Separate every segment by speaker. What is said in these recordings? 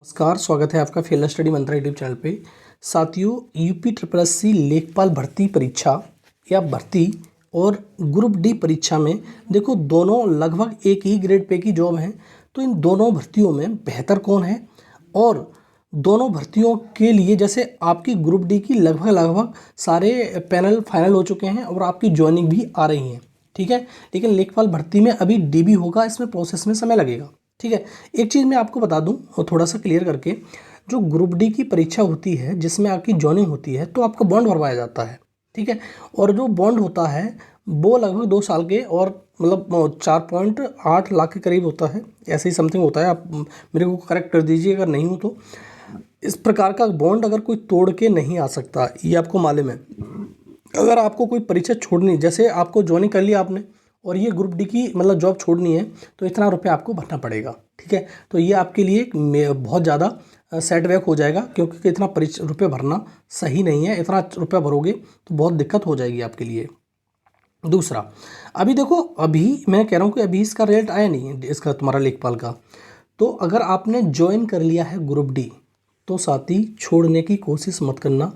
Speaker 1: नमस्कार, स्वागत है आपका फेलर स्टडी मंत्रा यूट्यूब चैनल पे। साथियों, यूपी ट्रिपल एस सी लेखपाल भर्ती परीक्षा या भर्ती और ग्रुप डी परीक्षा में देखो दोनों लगभग एक ही ग्रेड पे की जॉब हैं। तो इन दोनों भर्तियों में बेहतर कौन है और दोनों भर्तियों के लिए जैसे आपकी ग्रुप डी की लगभग सारे पैनल फाइनल हो चुके हैं और आपकी ज्वाइनिंग भी आ रही हैं, ठीक है। लेकिन लेखपाल भर्ती में अभी डीबी होगा, इसमें प्रोसेस में समय लगेगा, ठीक है। एक चीज़ मैं आपको बता दूं और थोड़ा सा क्लियर करके, जो ग्रुप डी की परीक्षा होती है जिसमें आपकी जॉइनिंग होती है तो आपका बॉन्ड भरवाया जाता है, ठीक है। और जो बॉन्ड होता है वो लगभग 2 साल के और मतलब 4.8 लाख के करीब होता है, ऐसे ही समथिंग होता है। आप मेरे को करेक्ट कर दीजिए अगर नहीं हो तो। इस प्रकार का बॉन्ड अगर कोई तोड़ के नहीं आ सकता, ये आपको मालूम है। अगर आपको कोई परीक्षा छोड़नी, जैसे आपको ज्वाइनिंग कर लिया आपने और ये ग्रुप डी की मतलब जॉब छोड़नी है तो इतना रुपये आपको भरना पड़ेगा, ठीक है। तो ये आपके लिए बहुत ज़्यादा सेटबैक हो जाएगा, क्योंकि इतना रुपये भरना सही नहीं है। इतना रुपया भरोगे तो बहुत दिक्कत हो जाएगी आपके लिए। दूसरा, अभी देखो, अभी मैं कह रहा हूँ कि अभी इसका रिजल्ट आया नहीं है, इसका तुम्हारा लेखपाल का। तो अगर आपने ज्वाइन कर लिया है ग्रुप डी तो साथी छोड़ने की कोशिश मत करना।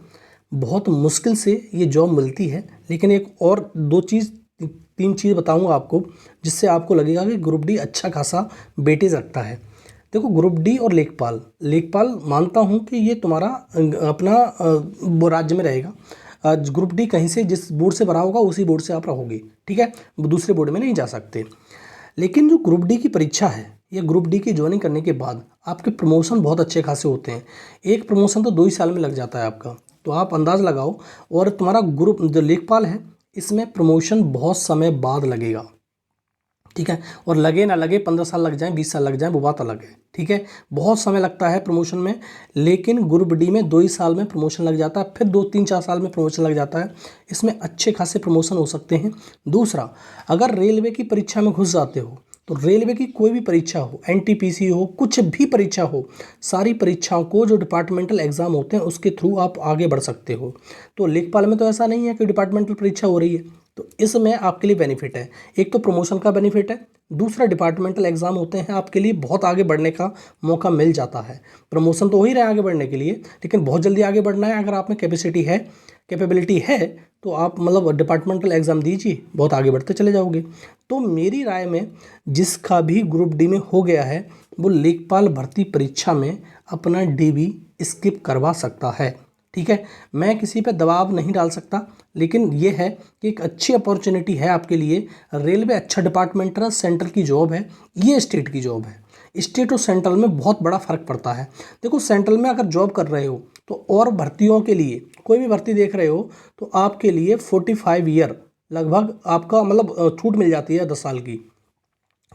Speaker 1: बहुत मुश्किल से ये जॉब मिलती है। लेकिन एक और 3 चीज़ बताऊंगा आपको जिससे आपको लगेगा कि ग्रुप डी अच्छा खासा वेटेज रखता है। देखो, ग्रुप डी और लेखपाल मानता हूँ कि ये तुम्हारा अपना वो राज्य में रहेगा। ग्रुप डी कहीं से जिस बोर्ड से भरा होगा उसी बोर्ड से आप रहोगे, ठीक है। दूसरे बोर्ड में नहीं जा सकते। लेकिन जो ग्रुप डी की परीक्षा है, ये ग्रुप डी की ज्वाइनिंग करने के बाद आपके प्रमोशन बहुत अच्छे खासे होते हैं। एक प्रमोशन तो 2 ही साल में लग जाता है आपका। तो आप अंदाज़ लगाओ। और तुम्हारा ग्रुप जो लेखपाल है इसमें प्रमोशन बहुत समय बाद लगेगा, ठीक है। और लगे ना लगे 15 साल लग जाएं, 20 साल लग जाएं, वो बात अलग है, ठीक है। बहुत समय लगता है प्रमोशन में। लेकिन ग्रुप डी में 2 ही साल में प्रमोशन लग जाता है, फिर 2-3-4 साल में प्रमोशन लग जाता है। इसमें अच्छे खासे प्रमोशन हो सकते हैं। दूसरा, अगर रेलवे की परीक्षा में घुस जाते हो तो रेलवे की कोई भी परीक्षा हो, एनटीपीसी हो, कुछ भी परीक्षा हो, सारी परीक्षाओं को जो डिपार्टमेंटल एग्जाम होते हैं उसके थ्रू आप आगे बढ़ सकते हो। तो लेखपाल में तो ऐसा नहीं है कि डिपार्टमेंटल परीक्षा हो रही है। तो इसमें आपके लिए बेनिफिट है। एक तो प्रमोशन का बेनिफिट है, दूसरा डिपार्टमेंटल एग्जाम होते हैं, आपके लिए बहुत आगे बढ़ने का मौका मिल जाता है। प्रमोशन तो हो ही रहा है आगे बढ़ने के लिए, लेकिन बहुत जल्दी आगे बढ़ना है अगर आप में कैपेबिलिटी है तो आप मतलब डिपार्टमेंटल एग्ज़ाम दीजिए, बहुत आगे बढ़ते चले जाओगे। तो मेरी राय में जिसका भी ग्रुप डी में हो गया है वो लेखपाल भर्ती परीक्षा में अपना डीबी स्किप करवा सकता है, ठीक है। मैं किसी पे दबाव नहीं डाल सकता, लेकिन ये है कि एक अच्छी अपॉर्चुनिटी है आपके लिए। रेलवे अच्छा डिपार्टमेंट है, सेंट्रल की जॉब है, ये स्टेट की जॉब है। स्टेट और सेंट्रल में बहुत बड़ा फ़र्क पड़ता है। देखो, सेंट्रल में अगर जॉब कर रहे हो तो और भर्तियों के लिए कोई भी भर्ती देख रहे हो तो आपके लिए 45 ईयर लगभग आपका मतलब छूट मिल जाती है 10 साल की,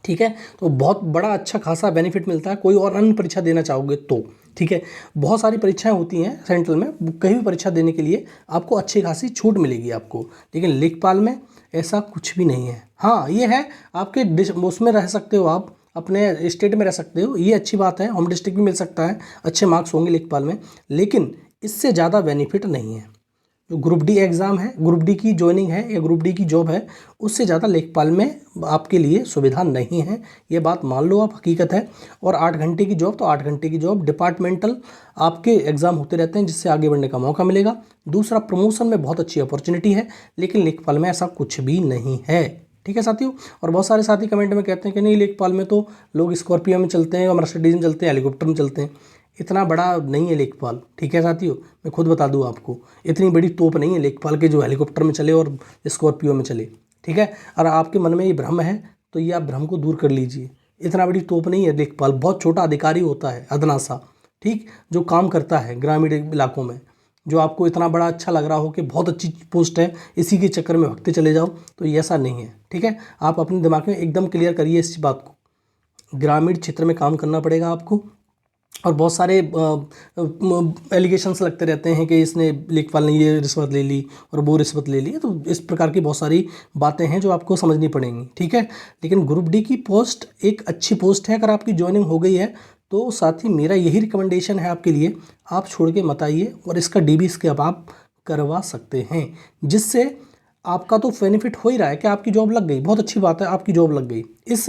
Speaker 1: ठीक है। तो बहुत बड़ा अच्छा खासा बेनिफिट मिलता है कोई और अन्य परीक्षा देना चाहोगे तो, ठीक है। बहुत सारी परीक्षाएं होती हैं सेंट्रल में, कहीं भी परीक्षा देने के लिए आपको अच्छी खासी छूट मिलेगी आपको। लेकिन लेखपाल में ऐसा कुछ भी नहीं है। हाँ, ये है आपके उसमें रह सकते हो, आप अपने स्टेट में रह सकते हो, ये अच्छी बात है। होम डिस्ट्रिक्ट भी मिल सकता है, अच्छे मार्क्स होंगे लेखपाल में, लेकिन इससे ज़्यादा बेनिफिट नहीं है। जो ग्रुप डी एग्ज़ाम है, ग्रुप डी की ज्वाइनिंग है या ग्रुप डी की जॉब है, उससे ज़्यादा लेखपाल में आपके लिए सुविधा नहीं है। ये बात मान लो आप, हकीकत है। और 8 घंटे की जॉब तो 8 घंटे की जॉब, डिपार्टमेंटल आपके एग्ज़ाम होते रहते हैं जिससे आगे बढ़ने का मौका मिलेगा। दूसरा, प्रमोशन में बहुत अच्छी अपॉर्चुनिटी है, लेकिन लेखपाल में ऐसा कुछ भी नहीं है, ठीक है साथियों। और बहुत सारे साथी कमेंट में कहते हैं कि नहीं, लेखपाल में तो लोग स्कॉर्पियो में चलते हैं, मर्सिडीज में चलते हैं, हेलीकॉप्टर में चलते हैं। इतना बड़ा नहीं है लेखपाल, ठीक है साथियों। मैं खुद बता दूं आपको, इतनी बड़ी तोप नहीं है लेखपाल के जो हेलीकॉप्टर में चले और स्कॉर्पियो में चले, ठीक है। और आपके मन में ये भ्रम है तो ये आप भ्रम को दूर कर लीजिए। इतना बड़ी तोप नहीं है लेखपाल, बहुत छोटा अधिकारी होता है, अदना सा, ठीक, जो काम करता है ग्रामीण इलाकों में। जो आपको इतना बड़ा अच्छा लग रहा हो कि बहुत अच्छी पोस्ट है, इसी के चक्कर में भगते चले जाओ, तो ये ऐसा नहीं है, ठीक है। आप अपने दिमाग में एकदम क्लियर करिए इस बात को। ग्रामीण क्षेत्र में काम करना पड़ेगा आपको। और बहुत सारे एलिगेशंस लगते रहते हैं कि इसने लेखपाल ने ये रिश्वत ले ली और वो रिश्वत ले ली, तो इस प्रकार की बहुत सारी बातें हैं जो आपको समझनी पड़ेंगी, ठीक है। लेकिन ग्रुप डी की पोस्ट एक अच्छी पोस्ट है। अगर आपकी ज्वाइनिंग हो गई है तो साथ ही मेरा यही रिकमेंडेशन है आपके लिए, आप छोड़ के मत आइए और इसका डीबी इसके अब आप करवा सकते हैं, जिससे आपका तो बेनिफिट हो ही रहा है कि आपकी जॉब लग गई। बहुत अच्छी बात है, आपकी जॉब लग गई। इस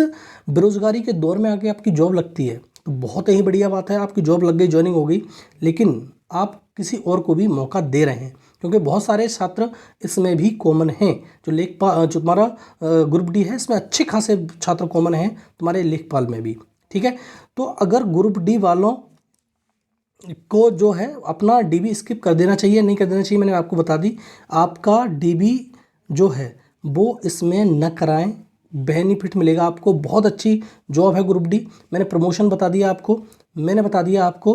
Speaker 1: बेरोजगारी के दौर में आके आपकी जॉब लगती है तो बहुत ही बढ़िया बात है, आपकी जॉब लग गई, ज्वाइनिंग हो गई, लेकिन आप किसी और को भी मौका दे रहे हैं, क्योंकि बहुत सारे छात्र इसमें भी कॉमन हैं। जो तुम्हारा ग्रुप डी है, इसमें अच्छे खासे छात्र कॉमन हैं तुम्हारे लेखपाल में भी। ठीक है, तो अगर ग्रुप डी वालों को जो है अपना डीबी स्किप कर देना चाहिए, नहीं कर देना चाहिए, मैंने आपको बता दी। आपका डीबी जो है वो इसमें न कराएं, बेनिफिट मिलेगा आपको, बहुत अच्छी जॉब है ग्रुप डी। मैंने प्रमोशन बता दिया आपको, मैंने बता दिया आपको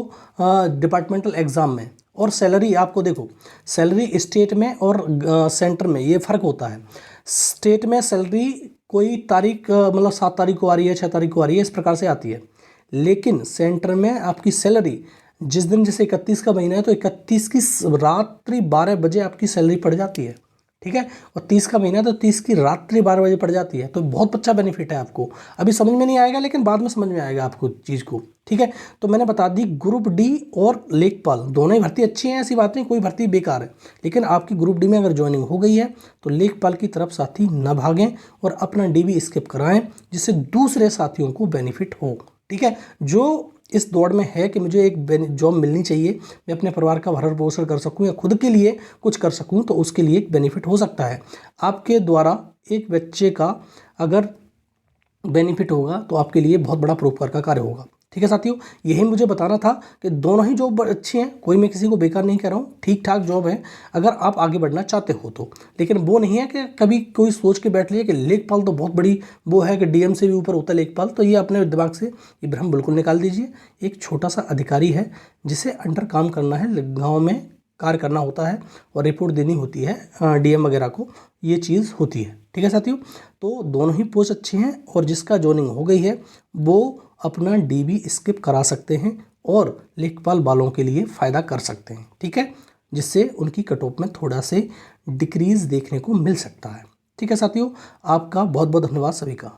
Speaker 1: डिपार्टमेंटल एग्ज़ाम में। और सैलरी आपको देखो, सैलरी स्टेट में और सेंटर में ये फ़र्क होता है। स्टेट में सैलरी कोई तारीख मतलब 7 तारीख को आ रही है, 6 तारीख को आ रही है, इस प्रकार से आती है। लेकिन सेंटर में आपकी सैलरी जिस दिन, जैसे 31 का महीना है तो 31 की रात्रि 12 बजे आपकी सैलरी पड़ जाती है। ठीक है, और 30 का महीना है तो 30 की रात्रि 12 बजे पड़ जाती है। तो बहुत अच्छा बेनिफिट है आपको, अभी समझ में नहीं आएगा लेकिन बाद में समझ में आएगा आपको चीज़ को। ठीक है, तो मैंने बता दी ग्रुप डी और लेखपाल दोनों ही भर्ती अच्छी हैं, ऐसी बात नहीं कोई भर्ती बेकार है। लेकिन आपकी ग्रुप डी में अगर ज्वाइनिंग हो गई है तो लेखपाल की तरफ साथी न भागें और अपना डीबी स्किप कराएं, जिससे दूसरे साथियों को बेनिफिट हो। ठीक है, जो इस दौड़ में है कि मुझे एक जॉब मिलनी चाहिए, मैं अपने परिवार का भरण पोषण कर सकूं या खुद के लिए कुछ कर सकूं, तो उसके लिए एक बेनिफिट हो सकता है। आपके द्वारा एक बच्चे का अगर बेनिफिट होगा तो आपके लिए बहुत बड़ा परोपकार का कार्य होगा। ठीक है साथियों, यही मुझे बताना था कि दोनों ही जॉब अच्छी हैं, कोई मैं किसी को बेकार नहीं कह रहा हूँ, ठीक ठाक जॉब है अगर आप आगे बढ़ना चाहते हो तो। लेकिन वो नहीं है कि कभी कोई सोच के बैठ लिया कि लेखपाल तो बहुत बड़ी वो है कि डीएम से भी ऊपर होता है लेखपाल, तो ये अपने दिमाग से ये भ्रम बिल्कुल निकाल दीजिए। एक छोटा सा अधिकारी है जिसे अंडर काम करना है, गाँव में कार्य करना होता है और रिपोर्ट देनी होती है डीएम वगैरह को, ये चीज़ होती है। ठीक है साथियों, तो दोनों ही पोस्ट अच्छी हैं और जिसका जॉइनिंग हो गई है वो अपना डीबी स्किप करा सकते हैं और लेखपाल वालों के लिए फ़ायदा कर सकते हैं। ठीक है, जिससे उनकी कट ऑफ में थोड़ा से डिक्रीज़ देखने को मिल सकता है। ठीक है साथियों, आपका बहुत बहुत धन्यवाद सभी का।